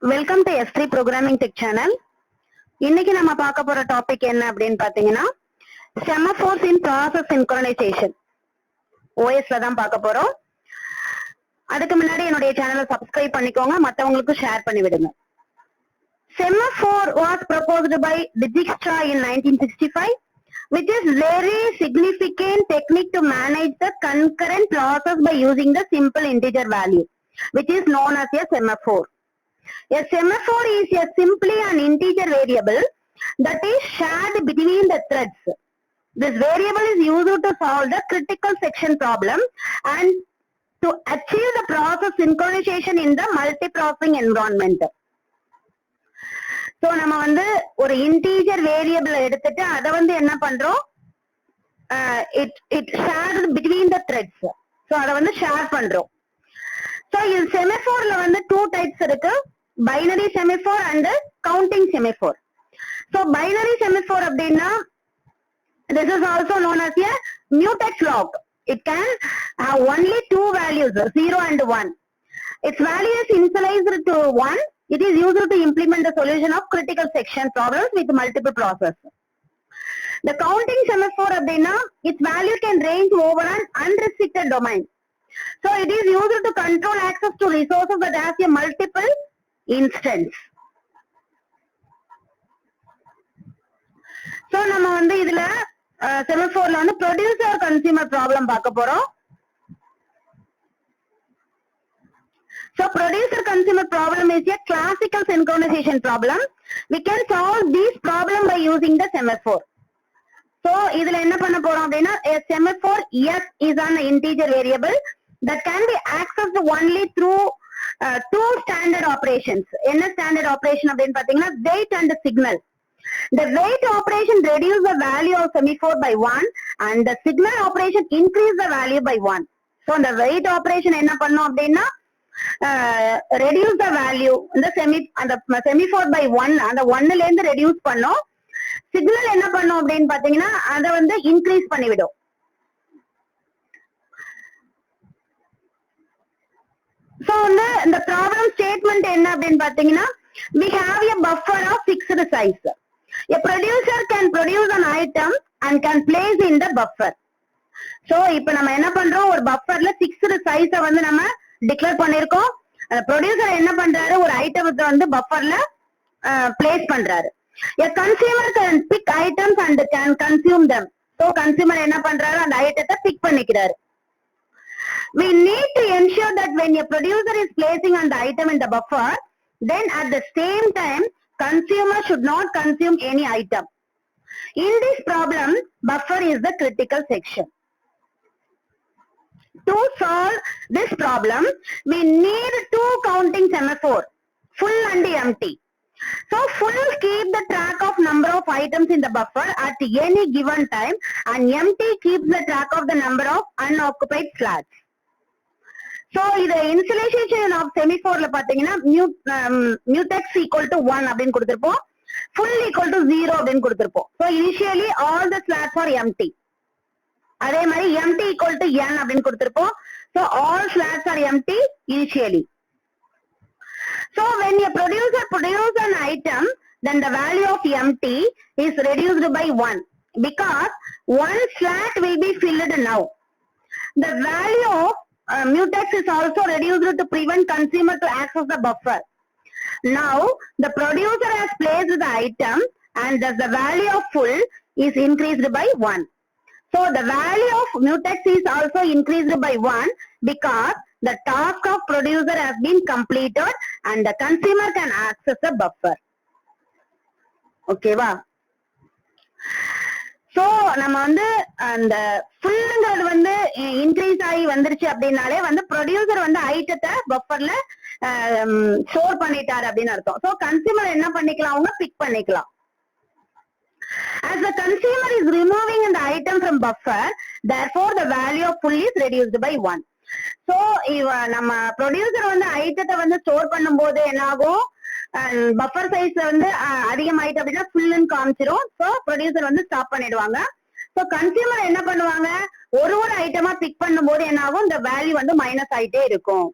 Welcome to S3 Programming Tech Channel. இன்னைக்கு நம்ம பார்க்க போற டாபிக் என்ன அப்படின்னு பாத்தீங்கன்னா Semaphores in Process Synchronization. OS ல தான் பார்க்க போறோம். அதுக்கு முன்னாடி என்னுடைய சேனலை சப்ஸ்கிரைப் பண்ணிக்கோங்க, மத்தவங்களுக்கு ஷேர் பண்ணி விடுங்க. Semaphore was proposed by Dijkstra in 1965, which is very significant technique to manage the concurrent process by using the simple integer value, which is known as a semaphore. A semaphore is simply an integer variable that is shared between the threads. This variable is used to solve the critical section problem and to achieve the process synchronization in the multiprocessing environment. So, நம்ம வந்து ஒரு integer variable எடுத்துட்டு அதை வந்து என்ன பண்றோம்? It shared between the threads. So, அதை வந்து share பண்றோம். So, இந்த semaphore வந்து two types இருக்கு. Binary semaphore and counting semaphore. So, binary semaphore அப்படின்னா this is also known as a mutex lock. It can have only two values, 0 and 1. Its value is initialized to 1. It is used to implement the solution of critical section problems with multiple processes. The counting semaphore அப்படின்னா its value can range over an unrestricted domain. So, it is used to control access to resources that has a multiple instance. So, நம்ம வந்து இதுல semaphore வந்து producer consumer problem பார்க்க போறோம். So, producer consumer problem is a classical synchronization problem. We can solve this problem by using the semaphore. So, இதுல என்ன பண்ண போறோம் அப்படின்னா a semaphore S is an integer variable that can be accessed only through two standard operations. என்ன standard operation அப்படின்னு பாத்தீங்கன்னா wait and signal. The wait operation reduce the value of semaphore by 1 and the signal operation increase the value by 1. So, the wait operation என்ன பண்ணும் அப்படின்னா reduce the value இந்த semaphore by 1 அந்த 1ல இருந்து reduce பண்ணும். Signal என்ன பண்ணும் அப்படின்னு பாத்தீங்கன்னா அதை வந்து increase பண்ணிவிடும். So, the problem statement என்ன அப்படின்னு பாத்தீங்கன்னா we have a buffer of fixed size. A producer can produce an item and can place in the buffer. So, இப்ப நம்ம என்ன பண்றோம், ஒரு bufferல fixed size வந்து நம்ம declare பண்ணிருக்கோம். ப்ரொடியூசர் என்ன பண்றாரு, ஒரு ஐட்டத்தை வந்து பஃபர்ல பிளேஸ் பண்றாரு. A consumer can pick items and can consume them. So, consumer என்ன பண்றாரு, அந்த ஐட்டத்தை பிக் பண்ணிக்கிறாரு. We need to ensure that when a producer is placing on the item in the buffer, then at the same time, consumer should not consume any item. In this problem, buffer is the critical section. To solve this problem, we need two counting semaphore, full and empty. So, full keep the track of number of items in the buffer at any given time and empty keeps the track of the number of unoccupied slots. So, the initialization of semaphore பாத்தீங்கன்னா mutex equal to 1 அப்படின்னு கொடுத்திருப்போம், full equal to 0 அப்படின்னு கொடுத்திருப்போம். So, initially all the slots are empty. அதே மாதிரி empty equal to n அப்படின்னு கொடுத்திருப்போம். So, all slots are empty initially. So, when a producer produces an item, then the value of empty is reduced by 1 because one slot will be filled now. The value of mutex is also reduced to prevent consumer to access the buffer. Now, the producer has placed the item and thus the value of full is increased by 1. So, the value of mutex is also increased by 1 because the task of producer has been completed and the consumer can access the buffer. Okay, va? So, நம்ம வந்து அந்த ஃபுல்ங்கிறது வந்து increase ஆகி வந்துருச்சு அப்படின்னாலே வந்து producer வந்து ஐட்டத்தை பஃபர்ல ஸ்டோர் பண்ணிட்டாரு அப்படின்னு அர்த்தம். ஸோ, கன்சியூமர் என்ன பண்ணிக்கலாம், அவங்க பிக் பண்ணிக்கலாம். As the consumer is removing the item from buffer, therefore the value of full is reduced by 1. So, நம்ம ப்ரொடியூசர் வந்து ஐட்டத்தை வந்து ஸ்டோர் பண்ணும்போது என்ன ஆகும், பஃபர் சைஸ் வந்து அதிகமாயிட்டு அப்படின்னா ஃபுல்லுன்னு காமிச்சிரும். ஸோ, ப்ரொடியூசர் வந்து ஸ்டாப் பண்ணிடுவாங்க. ஸோ, கன்சியூமர் என்ன பண்ணுவாங்க, ஒரு ஐட்டமா பிக் பண்ணும்போது என்ன ஆகும், இந்த வேல்யூ வந்து மைனஸ் ஆயிட்டே இருக்கும்.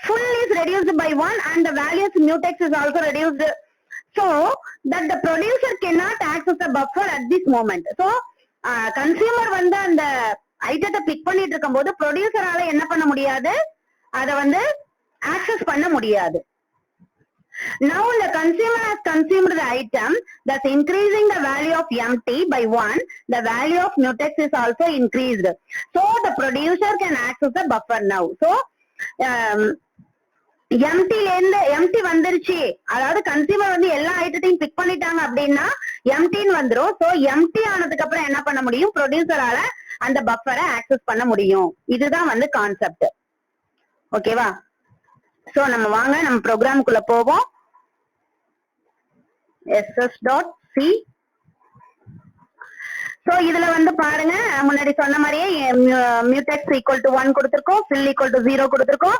full is reduced by 1 and the values mutex is also reduced, so that the producer cannot access the buffer at this moment. So consumer வந்து அந்த ஐட்டத்தை பிக் பண்ணிட்டு இருக்கும்போது ப்ரொடியூசரால என்ன பண்ண முடியாது, அதை வந்து ஆக்சஸ் பண்ண முடியாது. Now the consumer has consumed the item, thus increasing the value of empty by 1. The value of mutex is also increased. So the producer can access the buffer now. So empty வந்துருச்சு, அதாவது consumer வந்து எல்லா ஐட்டத்தையும் big பண்ணிட்டாங்க அப்படின்னா எம்டின்னு வந்துரும். So empty ஆனதுக்கு அப்புறம் என்ன பண்ண முடியும், ப்ரொடியூசரால அந்த பஃபரை ஆக்சஸ் பண்ண முடியும். இதுதான் வந்து கான்செப்ட். ஓகேவா? சோ நம்ம வாங்க நம்ம ப்ரோக்ராமுக்குள்ள போவோம். ss.c. சோ இதுல வந்து பாருங்க, முன்னாடி சொன்ன மாதிரியே mutex equal to 1 கொடுத்திருக்கோம், fill equal to 0 கொடுத்திருக்கோம்,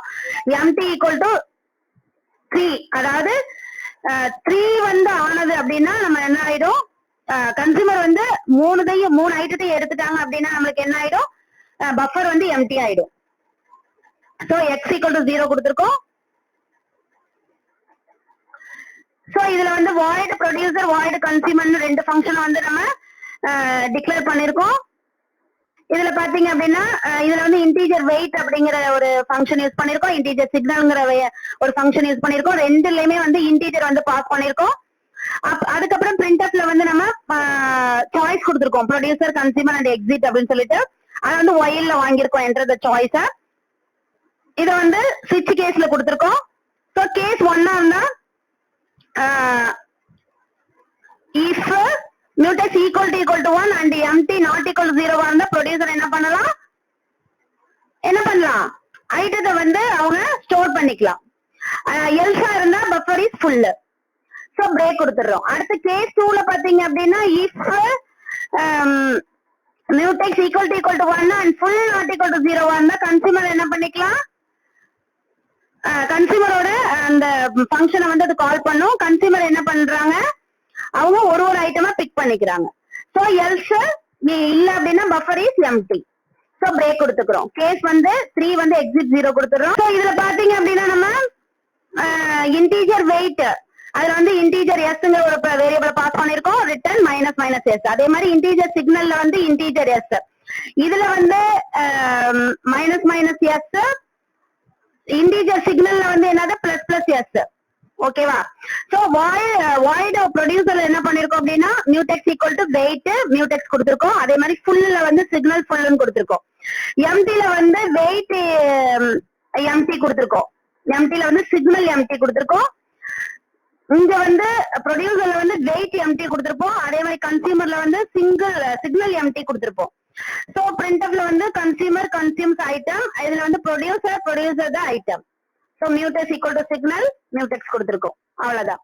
empty equal to 3. அதாவது 3 வந்து ஆனது அப்படின்னா நம்ம என்ன ஆயிடும், கன்சியூமர் வந்து மூணு ஐட்டத்தையும் எடுத்துட்டாங்க அப்படின்னா நம்மளுக்கு என்ன ஆயிடும், பஃபர் வந்து எம்டி ஆயிடும். சோ x equal to 0 கொடுத்திருக்கோம். சோ இதுல வந்து void producer void consumer ரெண்டு ஃபங்க்ஷன் வந்து நம்ம டிக்ளேர் பண்ணிருக்கோம். இதுல பாத்தீங்க அப்படின்னா இதுல வந்து இன்டீஜர் வெயிட் அப்படிங்கிற ஒரு ஃபங்க்ஷன் யூஸ் பண்ணிருக்கோம், இன்டீஜர் சிக்னல்ங்கிற ஒரு ஃபங்க்ஷன் யூஸ் பண்ணிருக்கோம். ரெண்டுலயுமே வந்து இன்டீஜர் வந்து பாஸ் பண்ணிருக்கோம். அதுக்கப்புறம் பிரிண்டப்ல வந்து நம்ம சாய்ஸ் கொடுத்திருக்கோம், ப்ரொடியூசர் கன்சியூமர் அண்ட் எக்ஸிட் அப்படின்னு சொல்லிட்டு. அதை வந்து ஒயில்ல வாங்கியிருக்கோம் என்டர் த சாய்ஸ. இதை வந்து ஸ்விட்ச் கேஸ்ல கொடுத்திருக்கோம். ஸோ கேஸ் 1 இருந்தா if mutex equal to 1 and empty not equal to 0 இருந்தா ப்ரொடியூசர் என்ன பண்ணலாம், ஐட்டத்தை வந்து அவங்க ஸ்டோர் பண்ணிக்கலாம். எல்சா இருந்தா buffer is full. So break கொடுத்துறோம். அடுத்து கேஸ் 2ல பாத்தீங்க அப்படின்னா if mutex equal to 1 and full not equal to 0 இருந்தா கன்சியூமர் என்ன பண்ணிக்கலாம், கன்சியூமரோட அந்த ஃபங்க்ஷனை வந்து அது கால் பண்ணும். கன்சியூமர் என்ன பண்றாங்க, அவங்க ஒரு ஐட்டமா பிக் பண்ணிக்கிறாங்க. சோ எல்ஸ் இல்ல அப்படின்னா buffer is empty. So break கொடுத்துக்கிறோம். கேஸ் வந்து 3 வந்து எக்ஸிட் 0 கொடுத்துறோம். சோ இதுல பாத்தீங்க அப்படின்னா நம்ம இன்டீஜர் வெயிட், அதுல வந்து இன்டீஜர் எஸ்ங்கிற ஒரு வேரியபிள் பாஸ் பண்ணிருக்கோம், ரிட்டர்ன் -s. அதே மாதிரி இன்டீஜர் சிக்னல்ல வந்து இன்டீஜர் எஸ், இதுல வந்து -s, இன்டீஜர் சிக்னல்ல வந்து என்னது ++s. ஓகேவா? சோ void ப்ரொடியூசர்ல என்ன பண்ணிருக்கோம் அப்படின்னா mutex equal to weight mutex கொடுத்திருக்கோம். அதே மாதிரி ஃபுல்ல வந்து சிக்னல் ஃபுல்னு கொடுத்திருக்கோம். எம்டில வந்து weight எம்டி கொடுத்திருக்கோம், எம்டில வந்து சிக்னல் எம்டி கொடுத்திருக்கோம். இங்க வந்து ப்ரொடியூசர்ல வந்து weight எம்டி கொடுத்திருப்போம். அதே மாதிரி கன்சியூமர்ல வந்து சிக்னல் எம்டி கொடுத்திருப்போம். சோ பிரிண்டப்ல வந்து கன்சியூமர் கன்சியூம்ஸ் ஐட்டம், இதுல வந்து producer the item. So mutex equal to signal mutex கொடுத்திருக்கோம். அவ்வளவுதான்.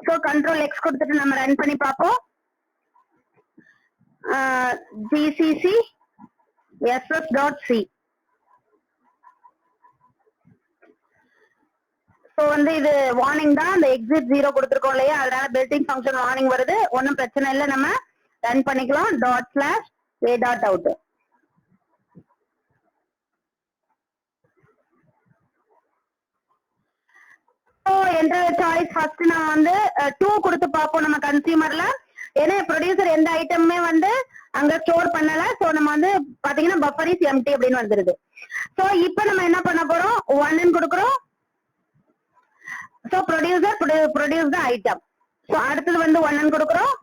சோ கண்ட்ரோல் எக்ஸ் கொடுத்துட்டு நம்ம ரன் பண்ணி பார்ப்போம். gcc ss.c. சோ வந்து இது வார்னிங் தான், அந்த எக்ஸிட் 0 கொடுத்திருக்கோம் இல்லையா, அதனால பில்டிங் ஃபங்க்ஷன் வார்னிங் வருது. ஒன்னும் பிரச்சனை இல்லை, நம்ம ரன் பண்ணிக்கலாம். ./a.out. என்டர் சாய்ஸ் ஃபர்ஸ்ட் நம்ம வந்து 2 கொடுத்து பார்ப்போம் நம்ம கன்சியூமர்ல. ஏன்னா ப்ரொடியூசர் எந்த ஐட்டமுமே வந்து அங்க ஸ்டோர் பண்ணல. சோ நம்ம வந்து பாத்தீங்கன்னா பஃபர் இஸ் எம்டி அப்படின்னு வந்துருது. சோ இப்போ நம்ம என்ன பண்ண போறோம், 1 கொடுக்குறோம். So produce the item. So அடுத்தது வந்து 1 கொடுக்குறோம்.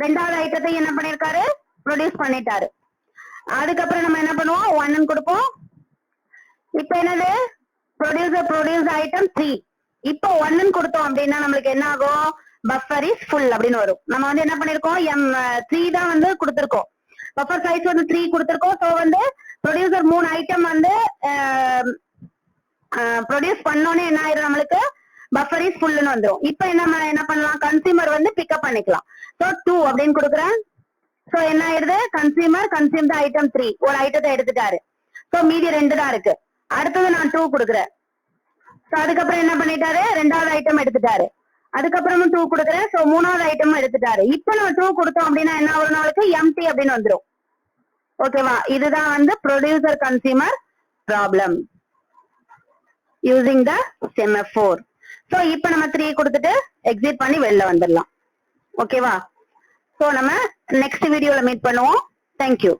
ரெண்டாவது ஐட்டத்தை என்ன பண்ணிருக்காரு, ப்ரொடியூஸ் பண்ணிட்டாரு. அதுக்கப்புறம் நம்ம என்ன பண்ணுவோம், 1 கொடுப்போம். இப்ப என்னது, ப்ரொடியூஸ் ஐட்டம் 3. இப்போ 1 கொடுத்தோம் அப்படின்னா நம்மளுக்கு என்ன ஆகும், பஃபர் இஸ் ஃபுல் அப்படின்னு வரும். நம்ம வந்து என்ன பண்ணிருக்கோம், 3 தான் வந்து கொடுத்திருக்கோம், பஃபர் சைஸ் வந்து 3 கொடுத்திருக்கோம். சோ வந்து ப்ரொடியூசர் 3 ஐட்டம் வந்து ப்ரொடியூஸ் பண்ணோன்னே என்ன ஆயிரும், நம்மளுக்கு பஃபர் இஸ் ஃபுல்னு வந்துரும். இப்போ என்ன பண்ணலாம், கன்சியூமர் வந்து பிக்கப் பண்ணிக்கலாம். சோ 2 அப்படின்னு கொடுக்குறேன். சோ என்ன ஆயிருது, கன்சியூமர் கன்சியூம் த ஐட்டம் 3, ஒரு ஐட்டத்தை எடுத்துட்டாரு. சோ மீதி 2 தான் இருக்கு. அடுத்தது நான் 2 கொடுக்குறேன். சோ அதுக்கப்புறம் என்ன பண்ணிட்டாரு, ரெண்டாவது ஐட்டம் எடுத்துட்டாரு. அதுக்கப்புறமும் 2 கொடுக்குறேன். சோ மூணாவது ஐட்டமும் எடுத்துட்டாரு. இப்ப நம்ம 2 கொடுத்தோம் அப்படின்னா என்ன ஒரு நாளுக்கு எம்டி அப்படின்னு வந்துரும். ஓகேவா? இதுதான் வந்து producer consumer problem. using the semaphore. So இப்போ நம்ம 3 கொடுத்துட்டு எக்ஸிட் பண்ணி வெளில வந்துடலாம். ஓகேவா? சோ நம்ம நெக்ஸ்ட் வீடியோல மீட் பண்ணுவோம். Thank you.